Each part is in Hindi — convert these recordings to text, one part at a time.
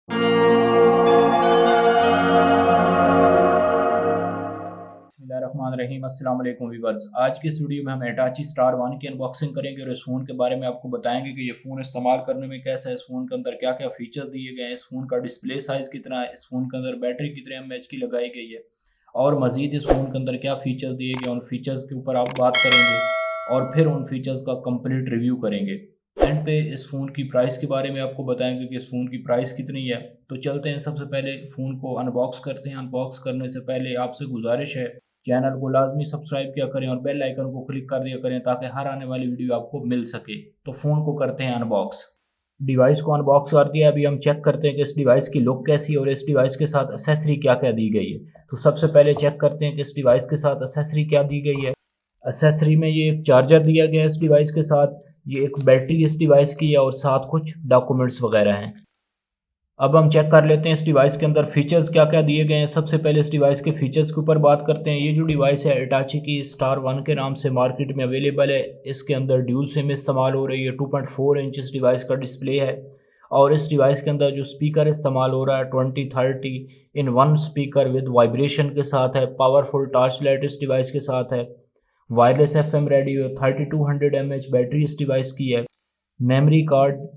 बिस्मिल्लाहिर्रहमानिर्रहीम। अस्सलाम वालेकुम व्यूअर्स। आज की इस वीडियो में हम Hitachi Star 1 की अनबॉक्सिंग करेंगे और इस फ़ोन के बारे में आपको बताएंगे कि ये फ़ोन इस्तेमाल करने में कैसा है, इस फ़ोन के अंदर क्या क्या फ़ीचर्स दिए गए हैं, इस फ़ोन का डिस्प्ले साइज़ कितना है, इस फ़ोन के अंदर बैटरी कितने एमएच की लगाई गई है और मज़ीद इस फ़ोन के अंदर क्या फ़ीचर्स दिए गए हैं, उन फ़ीचर्स के ऊपर आप बात करेंगे और फिर उन फ़ीचर्स का कंप्लीट रिव्यू करेंगे। एंड पे इस फ़ोन की प्राइस के बारे में आपको बताएंगे कि इस फ़ोन की प्राइस कितनी है। तो चलते हैं, सबसे पहले फ़ोन को अनबॉक्स करते हैं। अनबॉक्स करने से पहले आपसे गुजारिश है, चैनल को लाजमी सब्सक्राइब किया करें और बेल आइकन को क्लिक कर दिया करें ताकि हर आने वाली वीडियो आपको मिल सके। तो फ़ोन को करते हैं अनबॉक्स। डिवाइस को अनबॉक्स कर दिया। अभी हम चेक करते हैं कि इस डिवाइस की लुक कैसी है और इस डिवाइस के साथ एसेसरी क्या क्या दी गई है। तो सबसे पहले चेक करते हैं कि इस डिवाइस के साथ एसेसरी क्या दी गई है। एसेसरी में ये एक चार्जर दिया गया है इस डिवाइस के साथ, ये एक बैटरी इस डिवाइस की है और साथ कुछ डॉक्यूमेंट्स वगैरह हैं। अब हम चेक कर लेते हैं इस डिवाइस के अंदर फीचर्स क्या क्या दिए गए हैं। सबसे पहले इस डिवाइस के फीचर्स के ऊपर बात करते हैं। ये जो डिवाइस है Hitachi की स्टार 1 के नाम से मार्केट में अवेलेबल है। इसके अंदर ड्यूल सिम इस्तेमाल हो रही है। 2.4 इंच इस डिवाइस का डिस्प्ले है और इस डिवाइस के अंदर जो स्पीकर इस्तेमाल हो रहा है 2030 in one speaker with vibration के साथ है। पावरफुल टॉर्च लाइट इस डिवाइस के साथ है। Wireless FM radio, 3200 mAh battery इस डिवाइस की है। मेमोरी कार्ड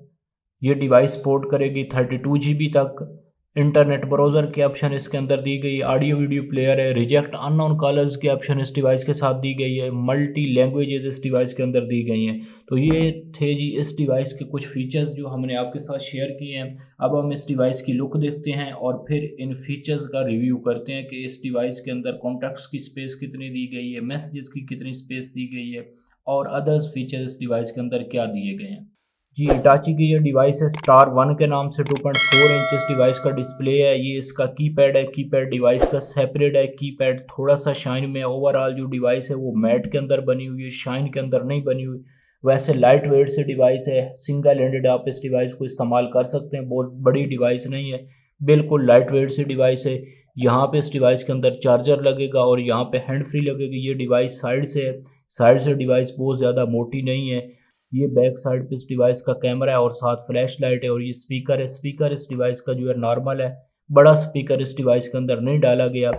ये डिवाइस सपोर्ट करेगी 32 GB तक। इंटरनेट ब्राउज़र की ऑप्शन इसके अंदर दी गई है। ऑडियो वीडियो प्लेयर है। रिजेक्ट अननोन कॉलर्स की ऑप्शन इस डिवाइस के साथ दी गई है। मल्टी लैंग्वेजेस इस डिवाइस के अंदर दी गई हैं। तो ये थे जी इस डिवाइस के कुछ फीचर्स जो हमने आपके साथ शेयर किए हैं। अब हम इस डिवाइस की लुक देखते हैं और फिर इन फीचर्स का रिव्यू करते हैं कि इस डिवाइस के अंदर कॉन्टैक्ट्स की स्पेस कितनी दी गई है, मैसेजेस की कितनी स्पेस दी गई है और अदर्स फीचर्स इस डिवाइस के अंदर क्या दिए गए हैं। जी, Hitachi की ये डिवाइस है स्टार 1 के नाम से। 2.4 इंच इस डिवाइस का डिस्प्ले है। ये इसका कीपैड है। कीपैड डिवाइस का सेपरेट है। कीपैड थोड़ा सा शाइन में। ओवरऑल जो डिवाइस है वो मैट के अंदर बनी हुई है, शाइन के अंदर नहीं बनी हुई। वैसे लाइट वेट से डिवाइस है। सिंगल हैंडेड आप इस डिवाइस को इस्तेमाल कर सकते हैं। बहुत बड़ी डिवाइस नहीं है, बिल्कुल लाइट वेट से डिवाइस है। यहाँ पे इस डिवाइस के अंदर चार्जर लगेगा और यहाँ पे हैंड फ्री लगेगी। ये डिवाइस साइड से है। साइड से डिवाइस बहुत ज़्यादा मोटी नहीं है। ये बैक साइड पे इस डिवाइस का कैमरा है और साथ फ्लैश लाइट है और ये स्पीकर है। स्पीकर इस डिवाइस का जो है नॉर्मल है, बड़ा स्पीकर इस डिवाइस के अंदर नहीं डाला गया।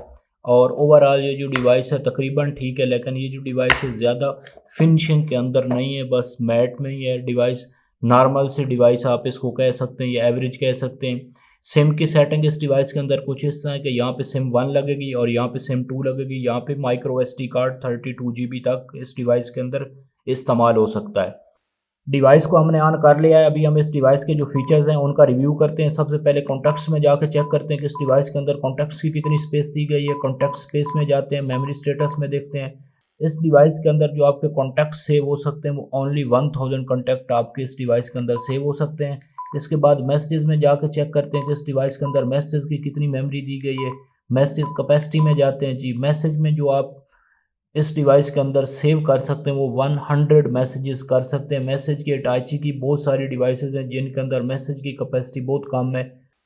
और ओवरऑल ये जो डिवाइस है तकरीबन ठीक है, लेकिन ये जो डिवाइस है ज़्यादा फिनिशिंग के अंदर नहीं है, बस मैट में ही है डिवाइस। नॉर्मल से डिवाइस आप इसको कह सकते हैं या एवरेज कह सकते हैं। सिम की सेटिंग इस डिवाइस के अंदर कुछ इस तरह है कि यहाँ पे सिम 1 लगेगी और यहाँ पे सिम 2 लगेगी। यहाँ पे माइक्रो SD कार्ड 32 GB तक इस डिवाइस के अंदर इस्तेमाल हो सकता है। डिवाइस को हमने ऑन कर लिया है। अभी हम इस डिवाइस के जो फीचर्स हैं उनका रिव्यू करते हैं। सबसे पहले कॉन्टैक्ट्स में जाकर चेक करते हैं कि इस डिवाइस के अंदर कॉन्टैक्ट्स की कितनी स्पेस दी गई है। कॉन्टैक्ट स्पेस में जाते हैं, मेमोरी स्टेटस में देखते हैं। इस डिवाइस के अंदर जो आपके कॉन्टैक्ट सेव हो सकते हैं वो ओनली 1000 कॉन्टैक्ट आपके इस डिवाइस के अंदर सेव हो सकते हैं। इसके बाद मैसेजेस में जाकर चेक करते हैं कि इस डिवाइस के अंदर मैसेज की कितनी मेमोरी दी गई है। मैसेज कैपेसिटी में जाते हैं जी। मैसेज में जो आप इस डिवाइस के अंदर सेव कर सकते हैं वो 100 मैसेजेस कर सकते हैं। मैसेज की Hitachi की बहुत सारी डिवाइसेस हैं जिनके अंदर मैसेज की कैपेसिटी बहुत कम है।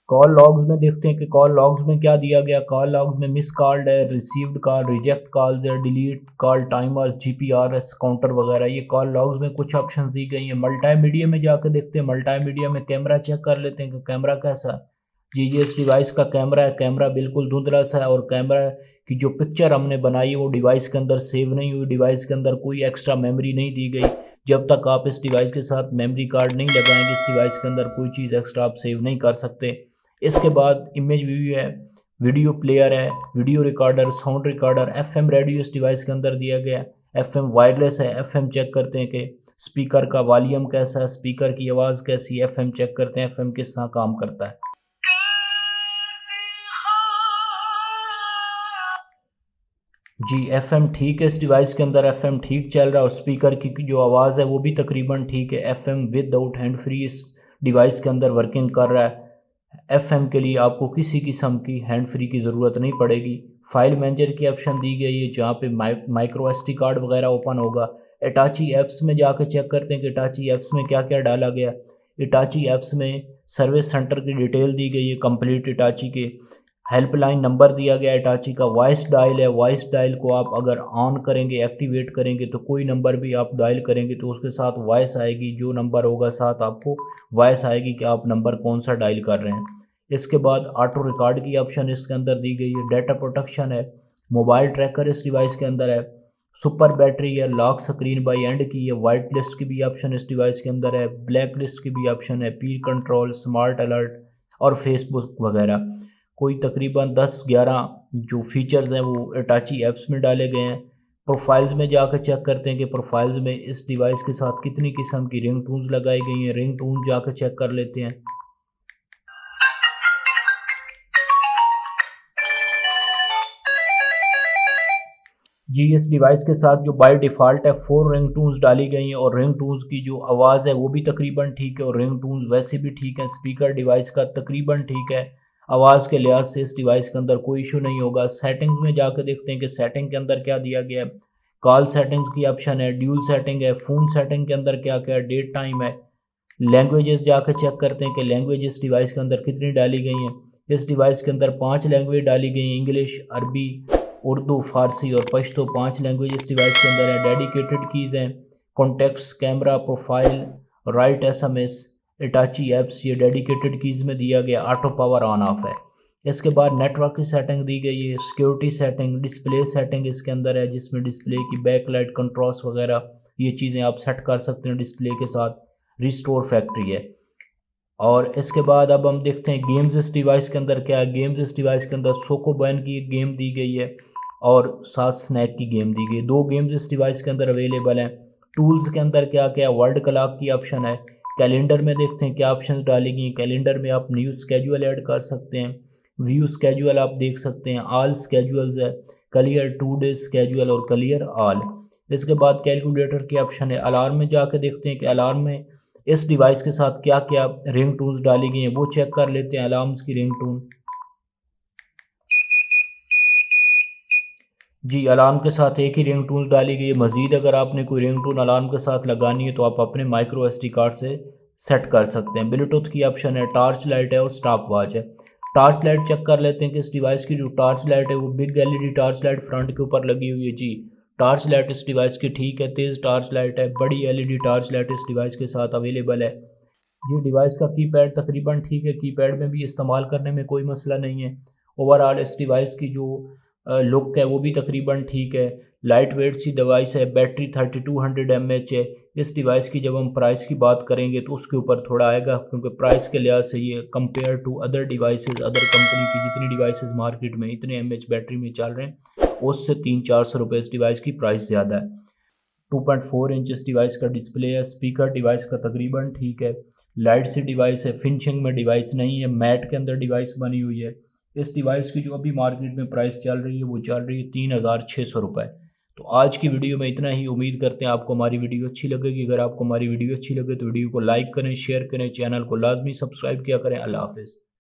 कॉल लॉग्स में देखते हैं कि कॉल लॉग्स में क्या दिया गया। कॉल लॉग्स में मिस कॉल्ड है, रिसीव्ड कॉल, रिजेक्ट कॉल्स है, delete call, timer, GPRS counter वगैरह, ये कॉल लॉग्स में कुछ ऑप्शंस दी गई हैं। मल्टीमीडिया में जाकर देखते हैं। मल्टीमीडिया में कैमरा चेक कर लेते हैं कि कैमरा कैसा है। जी, ये इस डिवाइस का कैमरा है। कैमरा बिल्कुल धुंधला सा है और कैमरा की जो पिक्चर हमने बनाई है वो डिवाइस के अंदर सेव नहीं हुई। डिवाइस के अंदर कोई एक्स्ट्रा मेमोरी नहीं दी गई। जब तक आप इस डिवाइस के साथ मेमोरी कार्ड नहीं लगाएंगे इस डिवाइस के अंदर कोई चीज़ एक्स्ट्रा आप सेव नहीं कर सकते। इसके बाद इमेज व्यू है, वीडियो प्लेयर है, video recorder, sound recorder, FM radio इस डिवाइस के अंदर दिया गया है। FM वायरलेस है। FM चेक करते हैं कि स्पीकर का वॉल्यूम कैसा है, स्पीकर की आवाज़ कैसी है। FM चेक करते हैं FM किस तरह काम करता है। जी, FM ठीक है। इस डिवाइस के अंदर FM ठीक चल रहा है और स्पीकर की जो आवाज़ है वो भी तकरीबन ठीक है। FM विदाउट हैंड फ्री इस डिवाइस के अंदर वर्किंग कर रहा है। FM के लिए आपको किसी किस्म की हैंड फ्री की ज़रूरत नहीं पड़ेगी। फाइल मैनेजर की ऑप्शन दी गई है जहाँ पे माइक्रो SD कार्ड वगैरह ओपन होगा। Hitachi ऐप्स में जाकर चेक करते हैं कि Hitachi ऐप्स में क्या क्या डाला गया। Hitachi ऐप्स में सर्विस सेंटर की डिटेल दी गई है कंप्लीट। Hitachi के हेल्पलाइन नंबर दिया गया है। Hitachi का वॉइस डायल है। वॉइस डायल को आप अगर ऑन करेंगे, एक्टिवेट करेंगे तो कोई नंबर भी आप डायल करेंगे तो उसके साथ वॉइस आएगी। जो नंबर होगा साथ आपको वॉइस आएगी कि आप नंबर कौन सा डायल कर रहे हैं। इसके बाद ऑटो रिकॉर्ड की ऑप्शन इसके अंदर दी गई है, डाटा प्रोटेक्शन है, मोबाइल ट्रैकर इस डिवाइस के अंदर है, सुपर बैटरी है, लॉक स्क्रीन बाई एंड की है, वाइट लिस्ट की भी ऑप्शन इस डिवाइस के अंदर है, ब्लैक लिस्ट की भी ऑप्शन है, पीर कंट्रोल, स्मार्ट अलर्ट और फेसबुक वगैरह। कोई तकरीबन 10-11 जो फीचर्स हैं वो अटाची ऐप्स में डाले गए हैं। प्रोफाइल्स में जाकर चेक करते हैं कि प्रोफाइल्स में इस डिवाइस के साथ कितनी किस्म की रिंग टून्स लगाई गई हैं। रिंग टून जाकर चेक कर लेते हैं। जी, इस डिवाइस के साथ जो बाय डिफ़ॉल्ट है 4 रिंग टून्स डाली गई हैं और रिंग टून्स की जो आवाज़ है वो भी तकरीबन ठीक है और रिंग टून्स वैसे भी ठीक है। स्पीकर डिवाइस का तकरीबन ठीक है। आवाज़ के लिहाज से इस डिवाइस के अंदर कोई इशू नहीं होगा। सेटिंग्स में जाकर देखते हैं कि सेटिंग के अंदर क्या दिया गया है। कॉल सेटिंग्स की ऑप्शन है, ड्यूल सेटिंग है, फ़ोन सेटिंग के अंदर क्या क्या है, डेट टाइम है। लैंग्वेजेस जाकर चेक करते हैं कि लैंग्वेज इस डिवाइस के अंदर कितनी डाली गई हैं। इस डिवाइस के अंदर 5 लैंग्वेज डाली गई हैं, इंग्लिश, अरबी, उर्दू, फ़ारसी और पश्तो। 5 लैंग्वेज इस डिवाइस के अंदर है। डेडिकेटेड कीज़ हैं, contacts, camera, profile, write SMS, अटाची ऐप्स, ये डेडिकेटेड कीज़ में दिया गया। ऑटो पावर ऑन ऑफ है। इसके बाद नेटवर्क की सेटिंग दी गई है, सिक्योरिटी सेटिंग, डिस्प्ले सेटिंग इसके अंदर है जिसमें डिस्प्ले की बैकलाइट, कंट्रास्ट वगैरह ये चीज़ें आप सेट कर सकते हैं डिस्प्ले के साथ। रिस्टोर फैक्ट्री है। और इसके बाद अब हम देखते हैं गेम्स इस डिवाइस के अंदर क्या है। गेम्स इस डिवाइस के अंदर सोकोबैन की एक गेम दी गई है और साथ स्नैक की गेम दी गई है। 2 गेम्स इस डिवाइस के अंदर अवेलेबल हैं। टूल्स के अंदर क्या क्या है, वर्ल्ड क्लॉक की ऑप्शन है। कैलेंडर में देखते हैं क्या ऑप्शंस डाली गई हैं। कैलेंडर में आप न्यू स्केड्यूल ऐड कर सकते हैं, व्यू स्केड्यूल आप देख सकते हैं, ऑल स्केड्यूल्स है, क्लियर 2 डेज स्केड्यूल और क्लियर ऑल। इसके बाद कैलकुलेटर की ऑप्शन है। अलार्म में जाकर देखते हैं कि अलार्म में इस डिवाइस के साथ क्या क्या रिंग टून्स डाली गई हैं वो चेक कर लेते हैं। अलार्म्स की रिंग टून, जी अलार्म के साथ एक ही रिंग टून डाली गई है। मज़ीद अगर आपने कोई रिंग टून अलार्म के साथ लगानी है तो आप अपने माइक्रो एसडी कार्ड से सेट कर सकते हैं। ब्लूटूथ की ऑप्शन है, टॉर्च लाइट है और स्टॉप वॉच है। टॉर्च लाइट चेक कर लेते हैं कि इस डिवाइस की जो टॉर्च लाइट है वो big LED torch light front के ऊपर लगी हुई है। जी टॉर्च लाइट इस डिवाइस की ठीक है, तेज़ टॉर्च लाइट है, बड़ी एलईडी टॉर्च लाइट इस डिवाइस के साथ अवेलेबल है। ये डिवाइस का कीपैड तकरीबन ठीक है, कीपैड में भी इस्तेमाल करने में कोई मसला नहीं है। ओवरऑल इस डिवाइस की जो लुक है वो भी तकरीबन ठीक है। लाइट वेट सी डिवाइस है, बैटरी 3200 mAh है। इस डिवाइस की जब हम प्राइस की बात करेंगे तो उसके ऊपर थोड़ा आएगा क्योंकि प्राइस के लिहाज से ये compare to other devices, other company की जितनी डिवाइसेस मार्केट में इतने mAh बैटरी में चल रहे हैं उससे 300-400 रुपये इस डिवाइस की प्राइस ज़्यादा है। 2.4 इंच इस डिवाइस का डिस्प्ले है। स्पीकर डिवाइस का तकरीबन ठीक है। लाइट सी डिवाइस है, फिनिशिंग में डिवाइस नहीं है, मैट के अंदर डिवाइस बनी हुई है। इस डिवाइस की जो अभी मार्केट में प्राइस चल रही है वो चल रही है 3600 रुपये। तो आज की वीडियो में इतना ही। उम्मीद करते हैं आपको हमारी वीडियो अच्छी लगेगी। अगर आपको हमारी वीडियो अच्छी लगे तो वीडियो को लाइक करें, शेयर करें, चैनल को लाजमी सब्सक्राइब किया करें। अल्लाह हाफिज़।